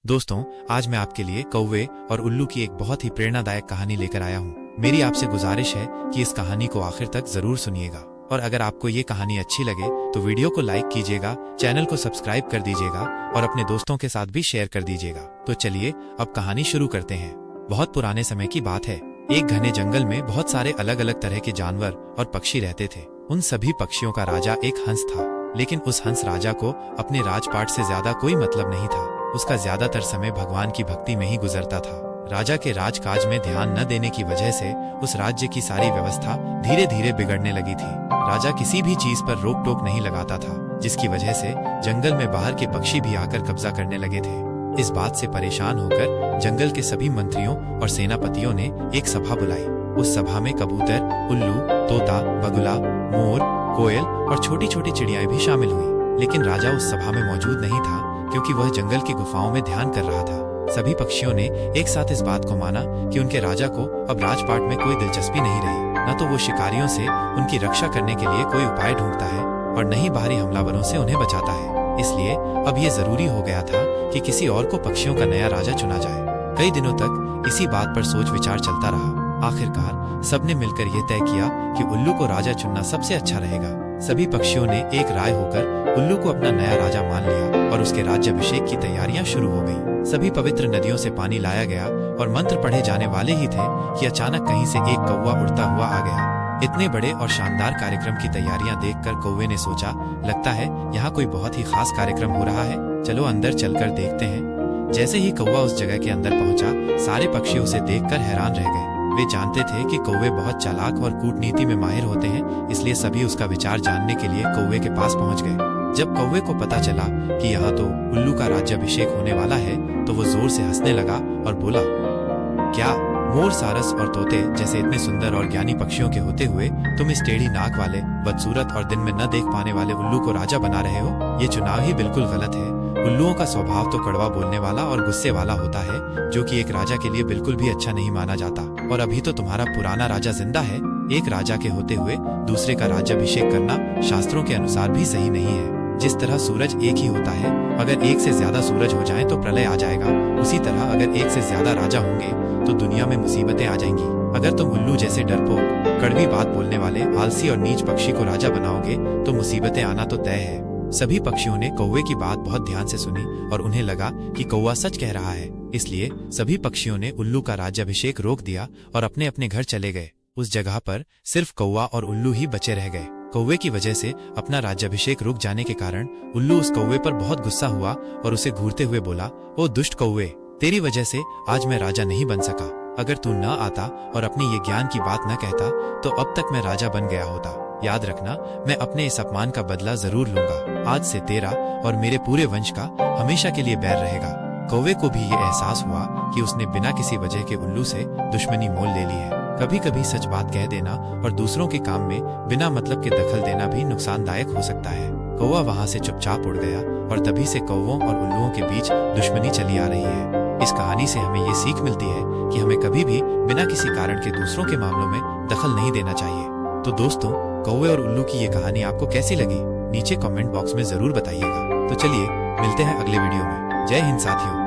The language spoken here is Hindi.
दोस्तों, आज मैं आपके लिए कौवे और उल्लू की एक बहुत ही प्रेरणादायक कहानी लेकर आया हूँ। मेरी आपसे गुजारिश है कि इस कहानी को आखिर तक जरूर सुनिएगा और अगर आपको ये कहानी अच्छी लगे तो वीडियो को लाइक कीजिएगा, चैनल को सब्सक्राइब कर दीजिएगा और अपने दोस्तों के साथ भी शेयर कर दीजिएगा। तो चलिए अब कहानी शुरू करते हैं। बहुत पुराने समय की बात है। एक घने जंगल में बहुत सारे अलग अलग तरह के जानवर और पक्षी रहते थे। उन सभी पक्षियों का राजा एक हंस था, लेकिन उस हंस राजा को अपने राजपाट से ज्यादा कोई मतलब नहीं था। उसका ज्यादातर समय भगवान की भक्ति में ही गुजरता था। राजा के राजकाज में ध्यान न देने की वजह से उस राज्य की सारी व्यवस्था धीरे धीरे बिगड़ने लगी थी। राजा किसी भी चीज पर रोक टोक नहीं लगाता था, जिसकी वजह से जंगल में बाहर के पक्षी भी आकर कब्जा करने लगे थे। इस बात से परेशान होकर जंगल के सभी मंत्रियों और सेनापतियों ने एक सभा बुलाई। उस सभा में कबूतर, उल्लू, तोता, बगुला, मोर, कोयल और छोटी छोटी चिड़ियाएं भी शामिल हुई। लेकिन राजा उस सभा में मौजूद नहीं था, क्योंकि वह जंगल की गुफाओं में ध्यान कर रहा था। सभी पक्षियों ने एक साथ इस बात को माना कि उनके राजा को अब राजपाट में कोई दिलचस्पी नहीं रही। न तो वो शिकारियों से उनकी रक्षा करने के लिए कोई उपाय ढूंढता है और न ही बाहरी हमलावरों से उन्हें बचाता है। इसलिए अब ये जरूरी हो गया था कि किसी और को पक्षियों का नया राजा चुना जाए। कई दिनों तक इसी बात पर सोच विचार चलता रहा। आखिरकार सबने मिलकर यह तय किया कि उल्लू को राजा चुनना सबसे अच्छा रहेगा। सभी पक्षियों ने एक राय होकर उल्लू को अपना नया राजा मान लिया और उसके राज्याभिषेक की तैयारियां शुरू हो गईं। सभी पवित्र नदियों से पानी लाया गया और मंत्र पढ़े जाने वाले ही थे कि अचानक कहीं से एक कौवा उड़ता हुआ आ गया। इतने बड़े और शानदार कार्यक्रम की तैयारियां देखकर कौवे ने सोचा, लगता है यहाँ कोई बहुत ही खास कार्यक्रम हो रहा है। चलो अंदर चलकर देखते हैं। जैसे ही कौवा उस जगह के अंदर पहुंचा, सारे पक्षी उसे देखकर हैरान रह गए। वे जानते थे कि कौवे बहुत चालाक और कूटनीति में माहिर होते हैं, इसलिए सभी उसका विचार जानने के लिए कौवे के पास पहुंच गए। जब कौवे को पता चला कि यहाँ तो उल्लू का राज्याभिषेक होने वाला है, तो वो जोर से हंसने लगा और बोला, क्या मोर, सारस और तोते जैसे इतने सुंदर और ज्ञानी पक्षियों के होते हुए तुम इस टेढ़ी नाक वाले, बदसूरत और दिन में न देख पाने वाले उल्लू को राजा बना रहे हो? ये चुनाव ही बिल्कुल गलत है। उल्लुओं का स्वभाव तो कड़वा बोलने वाला और गुस्से वाला होता है, जो कि एक राजा के लिए बिल्कुल भी अच्छा नहीं माना जाता। और अभी तो तुम्हारा पुराना राजा जिंदा है। एक राजा के होते हुए दूसरे का राज्याभिषेक करना शास्त्रों के अनुसार भी सही नहीं है। जिस तरह सूरज एक ही होता है, अगर एक से ज्यादा सूरज हो जाएं तो प्रलय आ जाएगा, उसी तरह अगर एक से ज्यादा राजा होंगे तो दुनिया में मुसीबतें आ जाएंगी। अगर तुम उल्लू जैसे डरपोक, कड़वी बात बोलने वाले, आलसी और नीच पक्षी को राजा बनाओगे तो मुसीबतें आना तो तय है। सभी पक्षियों ने कौवे की बात बहुत ध्यान से सुनी और उन्हें लगा कि कौवा सच कह रहा है। इसलिए सभी पक्षियों ने उल्लू का राज्याभिषेक रोक दिया और अपने अपने घर चले गए। उस जगह पर सिर्फ कौवा और उल्लू ही बचे रह गए। कौवे की वजह से अपना राज्याभिषेक रुक जाने के कारण उल्लू उस कौवे पर बहुत गुस्सा हुआ और उसे घूरते हुए बोला, ओ दुष्ट कौवे, तेरी वजह से आज मैं राजा नहीं बन सका। अगर तू न आता और अपनी ये ज्ञान की बात न कहता तो अब तक मैं राजा बन गया होता। याद रखना, मैं अपने इस अपमान का बदला जरूर लूंगा। आज से तेरा और मेरे पूरे वंश का हमेशा के लिए बैर रहेगा। कौवे को भी ये एहसास हुआ कि उसने बिना किसी वजह के उल्लू से दुश्मनी मोल ले ली है। कभी कभी सच बात कह देना और दूसरों के काम में बिना मतलब के दखल देना भी नुकसानदायक हो सकता है। कौवा वहाँ से चुपचाप उड़ गया और तभी से कौवों और उल्लुओं के बीच दुश्मनी चली आ रही है। इस कहानी से हमें ये सीख मिलती है कि हमें कभी भी बिना किसी कारण के दूसरों के मामलों में दखल नहीं देना चाहिए। तो दोस्तों, कौवे और उल्लू की ये कहानी आपको कैसी लगी? नीचे कमेंट बॉक्स में जरूर बताइएगा। तो चलिए मिलते हैं अगले वीडियो में। जय हिंद साथियों।